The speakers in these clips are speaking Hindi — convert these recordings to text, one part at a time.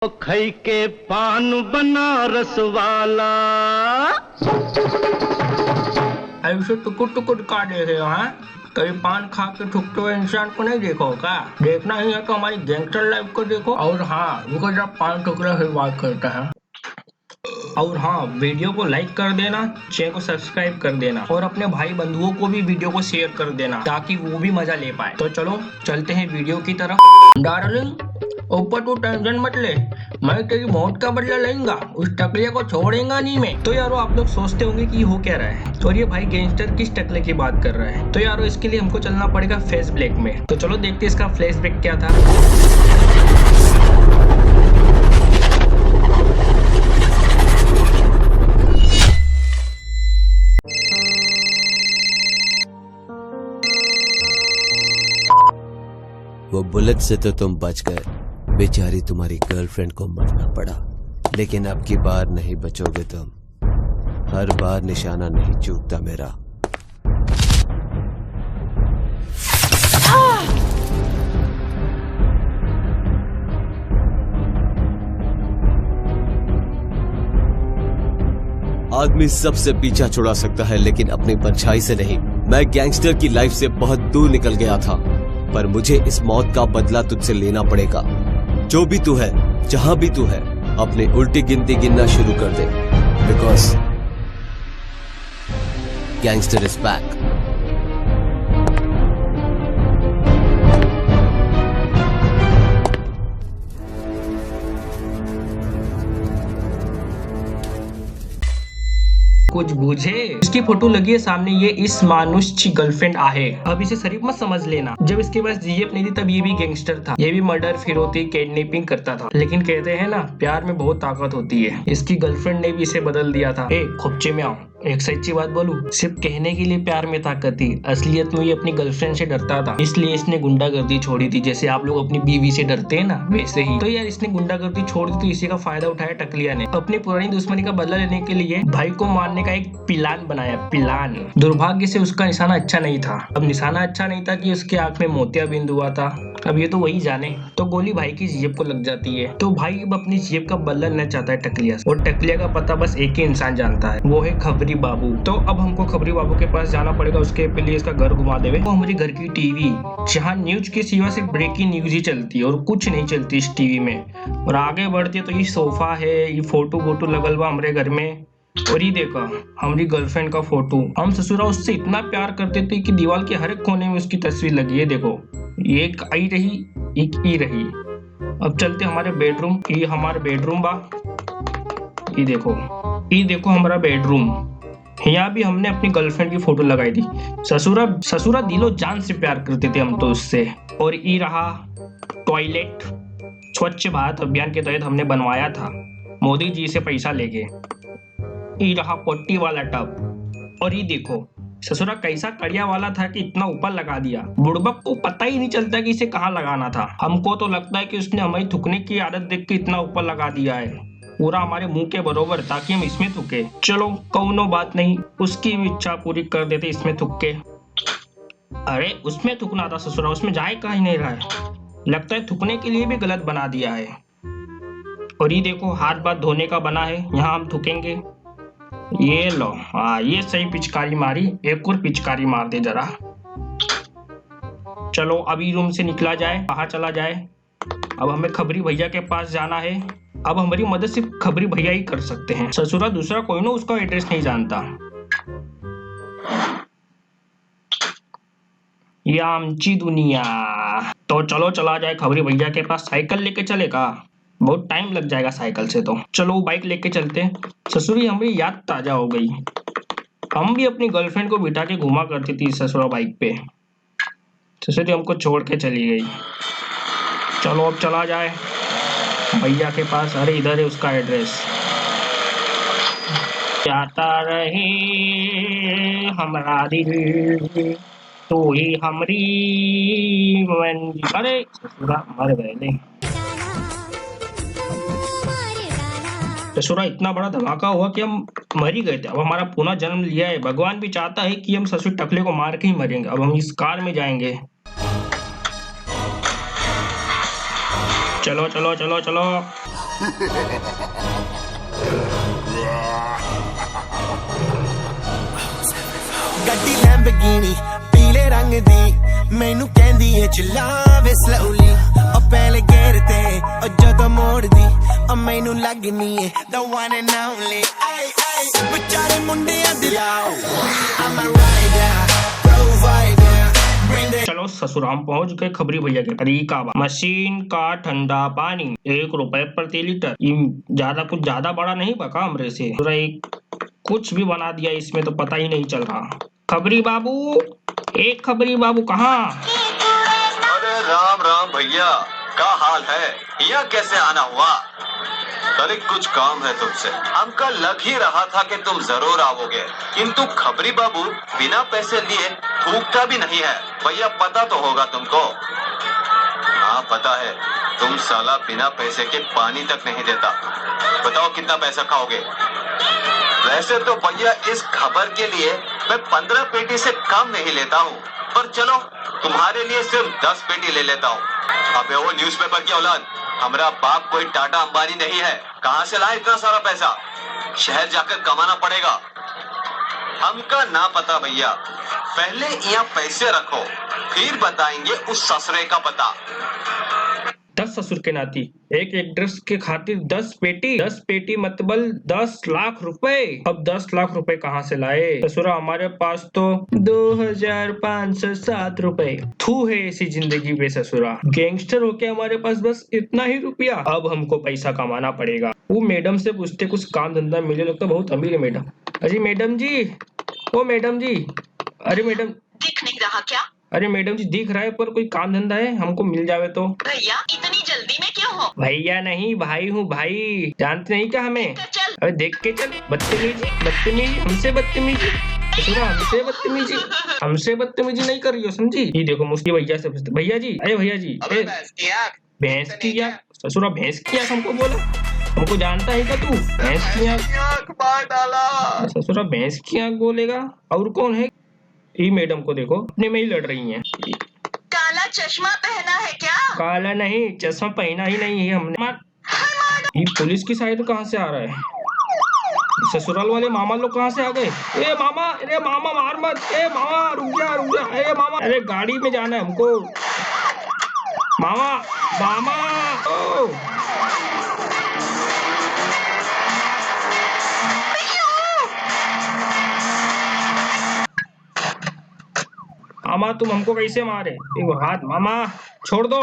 खई के पान बनारस वाला ऐसे टुकुर टुकुर का देखे हो हैं? कभी पान खा के थूकते हुए इंसान को नहीं देखो क्या? देखना ही है तो हमारी गैंगस्टर लाइफ को देखो। और हाँ, इनको जब पान ठुकरे से बात करता है। और हाँ, वीडियो को लाइक कर देना, चैनल को सब्सक्राइब कर देना और अपने भाई बंधुओं को भी वीडियो को शेयर कर देना ताकि वो भी मजा ले पाए। तो चलो चलते हैं वीडियो की तरफ। डार्लिंग, ऊपर तू टेंशन मत ले, मैं तेरी मौत का बदला लेंगा, उस टकले को छोड़ेगा नहीं मैं। तो यारो आप लोग सोचते होंगे कि हो क्या रहा है और ये भाई गैंगस्टर किस टकले की बात कर रहा है। तो यारो इसके लिए हमको चलना पड़ेगा फ्लैश बैक में। तो चलो देखते हैं इसका फ्लैश बैक क्या था। वो बुलेट से तो तुम बच गए, बेचारी तुम्हारी गर्लफ्रेंड को मरना पड़ा। लेकिन अब की बार नहीं बचोगे तुम, हर बार निशाना नहीं चूकता मेरा। आदमी सबसे पीछा छुड़ा सकता है लेकिन अपनी परछाई से नहीं। मैं गैंगस्टर की लाइफ से बहुत दूर निकल गया था, पर मुझे इस मौत का बदला तुझसे लेना पड़ेगा। जो भी तू है, जहां भी तू है, अपनी उल्टी गिनती गिनना शुरू कर दे, बिकॉज गैंगस्टर इज बैक। कुछ बूझे, इसकी फोटो लगी है सामने, ये इस मानुष की गर्लफ्रेंड आहे। अब इसे शरीफ मत समझ लेना, जब इसके पास जीएफ नहीं थी तब ये भी गैंगस्टर था, ये भी मर्डर, फिरौती, किडनैपिंग करता था। लेकिन कहते हैं ना, प्यार में बहुत ताकत होती है। इसकी गर्लफ्रेंड ने भी इसे बदल दिया था। ए खोपचे में आओ, एक सच्ची बात बोलूं, सिर्फ कहने के लिए प्यार में ताकत थी, असलियत में ये अपनी गर्लफ्रेंड से डरता था, इसलिए इसने गुंडागर्दी छोड़ी थी। जैसे आप लोग अपनी बीवी से डरते हैं ना, वैसे ही। तो यार इसने गुंडागर्दी छोड़ दी, तो इसी का फायदा उठाया टकलिया ने। अपनी पुरानी दुश्मनी का बदला लेने के लिए भाई को मारने का एक प्लान बनाया। प्लान दुर्भाग्य से उसका निशाना अच्छा नहीं था। अब निशाना अच्छा नहीं था कि उसके आंख में मोतियाबिंद हुआ था, अब ये तो वही जाने। तो गोली भाई की जेब को लग जाती है। तो भाई अब अपनी जेब का बदला लेना चाहता है टकलिया से, और टकलिया का पता बस एक ही इंसान जानता है, वो है खबरी बाबू। तो अब हमको खबरी बाबू के पास जाना पड़ेगा, उसके पहले इसका घर घुमा देवे। वो हमारे घर की टीवी, जहाँ न्यूज के सिवा सिर्फ ब्रेकिंग न्यूज ही चलती है और कुछ नहीं चलती इस टीवी में। और आगे बढ़ती है तो ये सोफा है, ये फोटो वोटो लगल हुआ हमारे घर में। और ये देखा हमारी गर्लफ्रेंड का फोटो। हम ससुरा उससे इतना प्यार करते थे कि दीवार के हर एक कोने में उसकी तस्वीर लगी है। देखो, एक आई रही, एक ई रही। अब चलते हमारे बेडरूम। ये हमारा बेडरूम बा, ये देखो हमारा बेडरूम। यहाँ भी हमने अपनी गर्लफ्रेंड की फोटो लगाई थी। ससुरा दिलो जान से प्यार करते थे हम तो उससे। और ये रहा टॉयलेट, स्वच्छ भारत अभियान के तहत हमने बनवाया था मोदी जी से पैसा लेके। ये रहा पोटी वाला टब। और ये देखो ससुरा कैसा कड़िया वाला था कि इतना ऊपर लगा दिया, बुड़बक को पता ही नहीं चलता कि इसे कहाँ लगाना था। हमको तो लगता है कि उसने हमारी थूकने की आदत देख के इतना ऊपर लगा दिया है, पूरा हमारे मुंह के बरोबर, ताकि हम इसमें थूके। चलो कौनो बात नहीं, उसकी भी इच्छा पूरी कर देते इसमें थूक के। अरे उसमें थूकना था ससुरा, उसमें जाए का ही नहीं रहा है। लगता है थूकने के लिए भी गलत बना दिया है। और ये देखो हाथ बाथ धोने का बना है, यहाँ हम थूकेंगे। ये लो, हाँ ये सही पिचकारी मारी, एक और पिचकारी मार दे जरा। चलो अभी रूम से निकला जाए, बाहर चला जाए। अब हमें खबरी भैया के पास जाना है। अब हमारी मदद सिर्फ खबरी भैया ही कर सकते हैं, ससुरा दूसरा कोई ना उसका एड्रेस नहीं जानता। ये आमची दुनिया। तो चलो चला जाए खबरी भैया के पास। साइकिल लेके चलेगा, बहुत टाइम लग जाएगा साइकिल से तो। चलो बाइक लेके चलते हैं। ससुरी हमारी याद ताजा हो गई, हम भी अपनी गर्लफ्रेंड को बिठा के घुमा करती थी ससुरा बाइक पे। ससुरी हमको छोड़ के चली गई। चलो अब चला जाए भैया के पास। अरे इधर है उसका एड्रेस। जाता रहे हमारा दिल, तो ही हमारी मंजिल। अरे ससुरा मर गए। ससुरा इतना बड़ा धमाका हुआ कि हम मर ही गए थे। अब हमारा पुनः जन्म लिया है। भगवान भी चाहता है कि हम ससुर टकले को मार के ही मरेंगे। अब हम इस कार में जाएंगे। चलो चलो चलो चलो। ਗੱਡੀ ਲੈਂਬਰਗਿਨੀ ਪੀਲੇ ਰੰਗ ਦੀ ਮੈਨੂੰ ਕਹਿੰਦੀ ਏ ਚਲਾਵੇ ਸਲੋਲੀ ਉਹ ਪਹਿਲੇ ਗੇਰ ਤੇ ਉਹ ਜਦੋਂ ਮੋੜਦੀ ਉਹ ਮੈਨੂੰ ਲੱਗਨੀ ਏ the one and only ਵਿਚਾਰੇ ਮੁੰਡਿਆਂ ਦੇ ਲਾਓ I'm a rider provider bring the चलो ससुर हम पहुंच गए खबरी भैया के तरीका मशीन का ठंडा पानी 1 रुपए प्रति लीटर। ये ज्यादा बड़ा नहीं बका हमरे से पूरा एक कुछ भी बना दिया इसमें तो पता ही नहीं चल रहा। खबरी बाबू एक खबरी बाबू कहाँ? अरे राम राम भैया, क्या हाल है? यहाँ कैसे आना हुआ? अरे कुछ काम है तुमसे। हमका लग ही रहा था कि तुम जरूर आओगे, किंतु खबरी बाबू बिना पैसे लिए थूकता भी नहीं है। भैया पता तो होगा तुमको। हाँ पता है, तुम साला बिना पैसे के पानी तक नहीं देता। बताओ कितना पैसा खाओगे? वैसे तो भैया इस खबर के लिए मैं 15 पेटी से कम नहीं लेता हूँ, पर चलो तुम्हारे लिए सिर्फ 10 पेटी ले लेता हूँ। अबे वो न्यूज़पेपर की औलाद, हमारा बाप कोई टाटा अंबानी नहीं है, कहाँ से लाए इतना सारा पैसा? शहर जाकर कमाना पड़ेगा। हमका ना पता भैया, पहले यहाँ पैसे रखो, फिर बताएंगे उस ससुरे का पता। 10 ससुर के नाती एक ड्रेस के खातिर 10 पेटी मतलब 10 लाख रुपए। अब 10 लाख रुपए कहाँ से लाए? ससुरा हमारे पास तो 2507 रुपए। थू है ऐसी जिंदगी पे ससुरा। गैंगस्टर होके हमारे पास बस इतना ही रुपया। अब हमको पैसा कमाना पड़ेगा। वो मैडम से पूछते कुछ काम धंधा मिले, लगता बहुत अमीर है मैडम। अरे मैडम जी, ओ मैडम जी, अरे मैडम दिख नहीं रहा क्या? अरे मैडम जी दिख रहा है पर कोई काम धंधा है हमको मिल जावे तो। भैया इतनी जल्दी में क्यों हो? भैया नहीं भाई हूँ भाई, जानते नहीं क्या हमें? चल अरे देख के चल। बदतमीजी हमसे बदतमीजी हमसे बदतमीजी नहीं कर रही हो, समझी? ये देखो मुझकी भैया से पूछते, भैया जी, अरे भैया जी, भैंस की या ससुरा भैंस की आंख हमको बोला? हमको जानता है क्या तू? भैंस की आंख मार डाला। ससुरा भैंस की आंख बोलेगा? और कौन है? ये मैडम को देखो अपने में ही लड़ रही हैं। काला चश्मा पहना है क्या? काला नहीं, चश्मा पहना ही नहीं है हमने। ये पुलिस की साइड कहाँ से आ रहा है? ससुराल वाले मामा लोग कहाँ से आ गए? ए मामा, अरे मामा मार मत, ए मामा रुक जा, अरे मामा, अरे गाड़ी में जाना है हमको। मामा ओ मामा तुम हमको कैसे मारे? एक हाथ मामा छोड़ दो।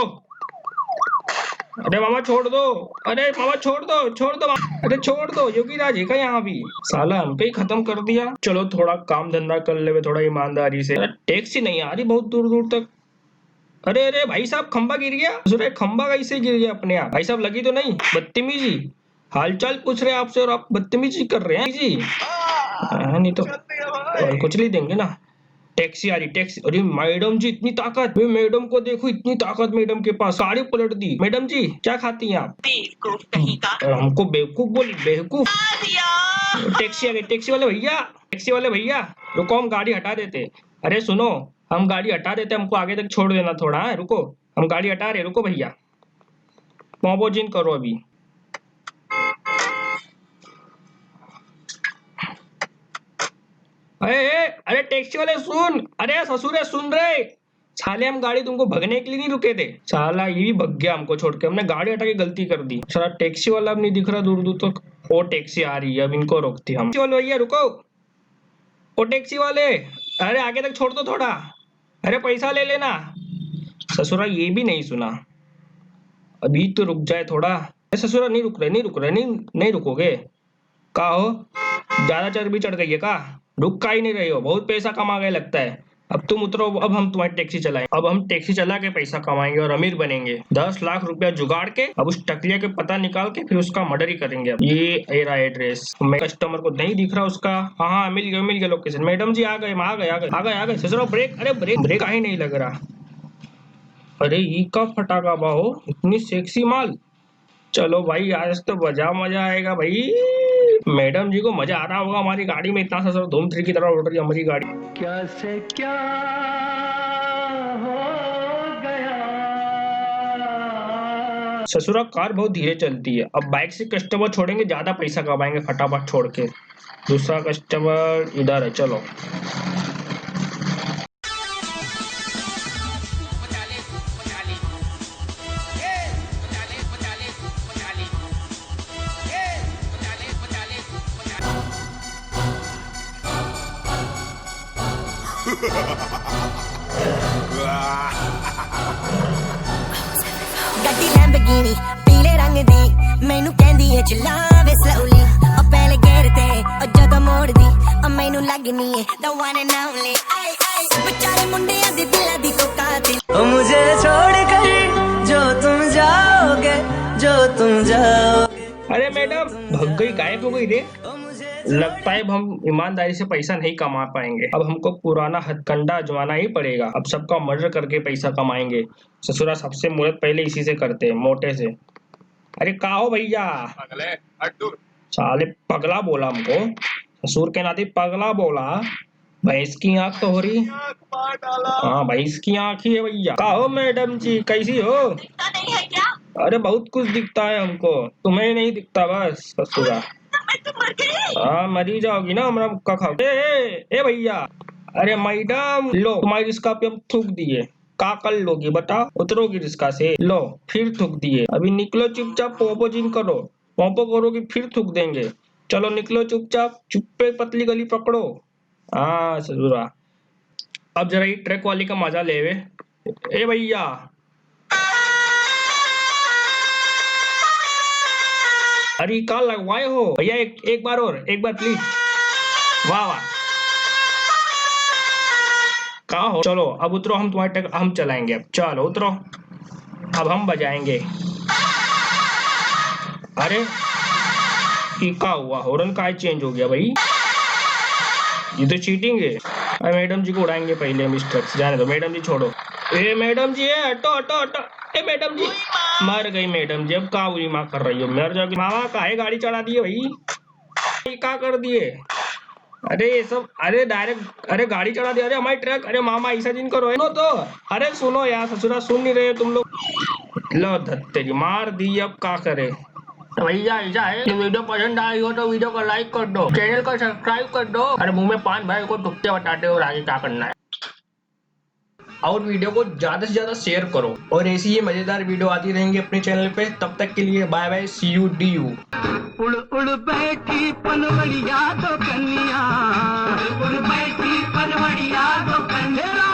अरे मामा छोड़ दो, अरे मामा छोड़ दो अरे छोड़ दो। योगी राज है क्या यहाँ भी? साला हमको ही खत्म कर दिया। चलो थोड़ा काम धंधा कर ले, थोड़ा ईमानदारी से। टैक्सी नहीं आ रही बहुत दूर दूर तक। अरे भाई साहब खंबा गिर गया। अरे खंबा कैसे गिर गया अपने आप? भाई साहब लगी तो नहीं? बदतमीजी, हालचाल पूछ रहे आपसे और आप बदतमीजी कर रहे हैं जी। नहीं तो कुचली देंगे ना। टैक्सी आ रही, टैक्सी। अरे मैडम जी इतनी ताकत, मैडम को देखो इतनी ताकत मैडम के पास, साड़ी पलट दी। मैडम जी क्या खाती हैं आप? बेवकूफ कहीं का। हमको बेवकूफ बोली? बेवकूफ। टैक्सी आ गई, टैक्सी वाले भैया रुको, हम गाड़ी हटा देते। अरे सुनो, हम गाड़ी हटा देते, हमको आगे तक छोड़ देना थोड़ा। है रुको, हम गाड़ी हटा रहे, रुको भैया। मोबोजिन करो अभी। अरे टैक्सी वाले सुन, अरे ससुरे सुन रहे? साले हम गाड़ी तुमको भगने के लिए नहीं रुके थे। साला ये भी भग गया हमको छोड़ के, हमने गाड़ी हटा के गलती कर दी। साला टैक्सी वाला अब नहीं दिख रहा दूर दूर तक। वो टैक्सी आ रही है, अब इनको रोकते हम। टैक्सी वाले भैया रुको, ओ टैक्सी वाले, अरे आगे तक छोड़ दो थोड़ा। अरे पैसा ले लेना। ससुरा ये भी नहीं सुना, अभी तो रुक जाए थोड़ा। ससुरा नहीं रुक रहे, नहीं रुकोगे? का हो, ज्यादा चर्बी चढ़ गई है का? रुक का ही नहीं रहे हो, बहुत पैसा कमा गए लगता है। अब तुम उतरो, अब हम तुम्हारी टैक्सी चलाएंगे। अब हम टैक्सी चला के पैसा कमाएंगे और अमीर बनेंगे। 10 लाख रुपया जुगाड़ के अब उस टकलिया के पता निकाल के फिर उसका मर्डर ही करेंगे। अब ये रहा एड्रेस, मैं कस्टमर को नहीं दिख रहा उसका। हाँ मिल गया लोकेशन। मैडम जी आ गए। ससुरा ब्रेक, अरे ब्रेक ही नहीं लग रहा। अरे ये कब फटाका बाहो, इतनी सेक्सी माल। चलो भाई आज तो मजा आएगा भाई। मैडम जी को मजा आ रहा होगा हमारी गाड़ी में, इतना सा धूम थ्री की तरह उड़ रही है हमारी गाड़ी। क्या से क्या हो गया, ससुरा कार बहुत धीरे चलती है। अब बाइक से कस्टमर छोड़ेंगे, ज्यादा पैसा कमाएंगे फटाफट छोड़ के। दूसरा कस्टमर इधर है, चलो। ਗੱਡੀ ਲੈਂਬਰਗਿਨੀ ਪੀਲੇ ਰੰਗ ਦੀ ਮੈਨੂੰ ਕਹਿੰਦੀ ਏ ਚਲਾਵੇ ਸਲੋਲੀ ਉਹ ਪਹਿਲੇ ਗੇਰ ਤੇ ਉਹ ਜਦੋਂ ਮੋੜਦੀ ਉਹ ਮੈਨੂੰ ਲੱਗਨੀ ਏ the one and only ਆਈ ਆਈ ਵਿਚਾਰੇ ਮੁੰਡਿਆਂ ਦੇ ਦਿਲਾਂ ਦੀ ਕੋ ਕਾਤਿਲ ओ मुझे छोड़ कर जो तुम जाओगे जो तुम जाओगे अरे मैडम भग गई, गायब हो गई रे। लगता है अब हम ईमानदारी से पैसा नहीं कमा पाएंगे। अब हमको पुराना हथकंडा आजमाना ही पड़ेगा। अब सबका मर्डर करके पैसा कमाएंगे। ससुरा सबसे मुहूर्त पहले इसी से करते हैं, मोटे से। अरे का हो भैया, साले पगला बोला हमको, ससुर के नाते पगला बोला। भैंस की आंख तो हो रही, हाँ भैंस की आंख ही है भैया। का हो मैडम जी, कैसी हो? दिखता नहीं है क्या? अरे बहुत कुछ दिखता है हमको, तुम्हें नहीं दिखता बस ससुरा। मैं तो मर गई। हाँ मरी जाओगी ना, हमारा मुक्का खाओ। ए भैया, अरे मैडम लो, तुम्हारी रिस्का पे हम थूक दिए, का कर लोगी बता? उतरोगी रिस्का से, लो फिर थूक दिए। अभी निकलो चुपचाप, पोपो जिन करो, पोपो करोगी फिर थूक देंगे। चलो निकलो चुपचाप, चुप्पे पतली गली पकड़ो। हाँ ससुरा, अब जरा ये ट्रक वाली का मजा ले वे। ए भैया, अरे का लगवाए हो भैया, एक बार और, एक बार प्लीज। वाह वाह, का हो? चलो अब उतरो, हम तुम्हारे ट्रक हम चलाएंगे। अब चलो उतरो, अब हम बजाएंगे। अरे ये का हुआ, हॉर्न का चेंज हो गया भाई, ये तो चीटिंग है। अरे मैडम जी को उड़ाएंगे पहले हम इस ट्रक से, जाने दो मैडम जी, छोड़ो। ए मैडम जी, हटो हटो हटो। ए मैडम जी, मर गई मैडम जी, अब का हुई माँ कर रही हो, मर जाओगी। मामा काहे गाड़ी चढ़ा दिए भाई, ये का कर दिए? अरे ये सब, अरे डायरेक्ट, अरे गाड़ी चढ़ा दिया, अरे हमारी ट्रक। अरे मामा ऐसा जिन करो नो तो, अरे सुनो यार, ससुरा सुन नहीं रहे तुम लोग। लो धत्तेरी मार दी, अब का करे? तो भैया ऐसा है कि वीडियो पसंद आई हो तो वीडियो को लाइक कर दो, चैनल को सब्सक्राइब कर दो। अरे मुंह में पान भाई को टुकते बताते हो, और आगे क्या करना है। और वीडियो को ज्यादा से ज्यादा शेयर करो, और ऐसी ही मजेदार वीडियो आती रहेंगी अपने चैनल पे। तब तक के लिए बाय बाय, सी यू डी यू। उड़ उड़ बैठी पनवड़िया तो कन्या, उड़ बैठी पनवड़िया तो कन्या।